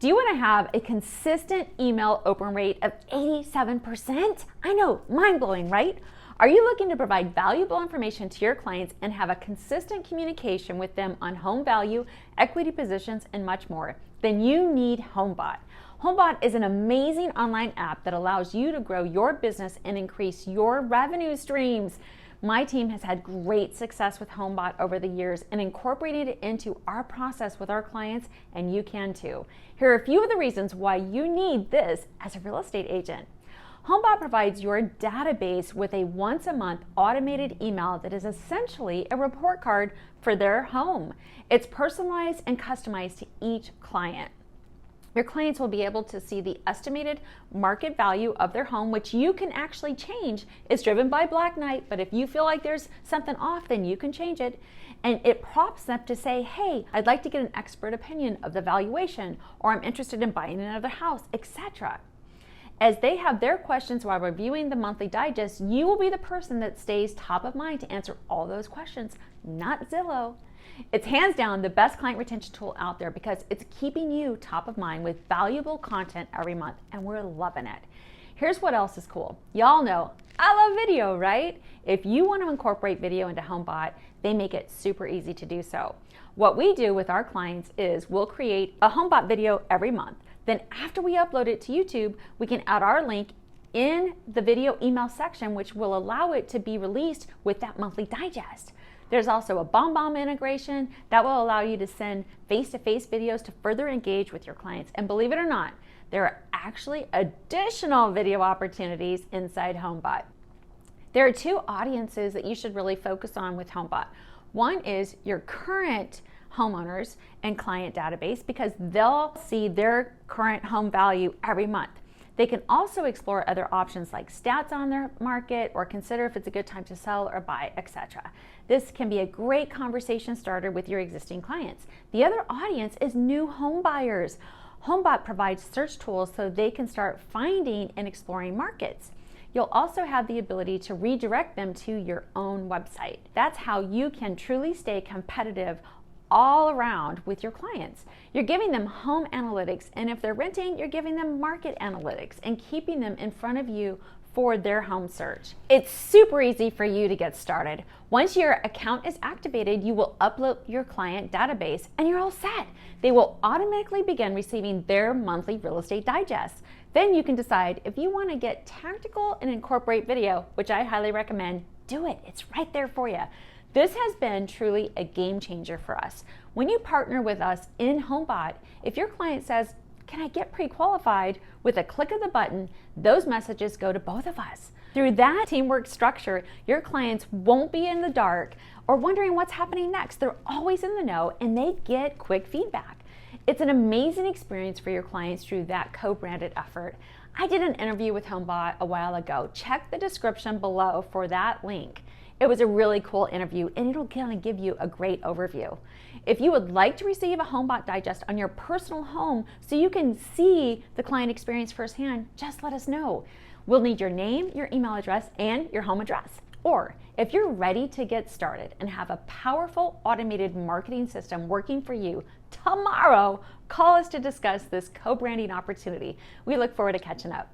Do you want to have a consistent email open rate of 87%? I know, mind-blowing, right? Are you looking to provide valuable information to your clients and have a consistent communication with them on home value, equity positions, and much more? Then you need Homebot. Homebot is an amazing online app that allows you to grow your business and increase your revenue streams. My team has had great success with Homebot over the years and incorporated it into our process with our clients, and you can too. Here are a few of the reasons why you need this as a real estate agent. Homebot provides your database with a once-a-month automated email that is essentially a report card for their home. It's personalized and customized to each client. Your clients will be able to see the estimated market value of their home, which you can actually change. It's driven by Black Knight, but if you feel like there's something off, then you can change it. And it prompts them to say, hey, I'd like to get an expert opinion of the valuation, or I'm interested in buying another house, etc. As they have their questions while reviewing the monthly digest, you will be the person that stays top of mind to answer all those questions, not Zillow. It's hands down the best client retention tool out there because it's keeping you top of mind with valuable content every month, and we're loving it. Here's what else is cool. Y'all know I love video, right? If you want to incorporate video into Homebot, they make it super easy to do so. What we do with our clients is we'll create a Homebot video every month. Then after we upload it to YouTube, we can add our link in the video email section, which will allow it to be released with that monthly digest. There's also a BombBomb integration that will allow you to send face-to-face videos to further engage with your clients. And believe it or not, there are actually additional video opportunities inside Homebot. There are two audiences that you should really focus on with Homebot. One is your current homeowners and client database because they'll see their current home value every month. They can also explore other options like stats on their market or consider if it's a good time to sell or buy, etc. This can be a great conversation starter with your existing clients. The other audience is new home buyers. Homebot provides search tools so they can start finding and exploring markets. You'll also have the ability to redirect them to your own website. That's how you can truly stay competitive all around with your clients. You're giving them home analytics, and if they're renting, you're giving them market analytics and keeping them in front of you for their home search. It's super easy for you to get started. Once your account is activated, you will upload your client database and you're all set. They will automatically begin receiving their monthly real estate digest. Then you can decide if you want to get tactical and incorporate video, which I highly recommend. Do it. It's right there for you. This has been truly a game changer for us. When you partner with us in Homebot, if your client says, can I get pre-qualified? With a click of the button, those messages go to both of us. Through that teamwork structure, your clients won't be in the dark or wondering what's happening next. They're always in the know and they get quick feedback. It's an amazing experience for your clients through that co-branded effort. I did an interview with Homebot a while ago. Check the description below for that link. It was a really cool interview and it'll kind of give you a great overview. If you would like to receive a Homebot Digest on your personal home so you can see the client experience firsthand, just let us know. We'll need your name, your email address, and your home address. Or if you're ready to get started and have a powerful automated marketing system working for you tomorrow, call us to discuss this co-branding opportunity. We look forward to catching up.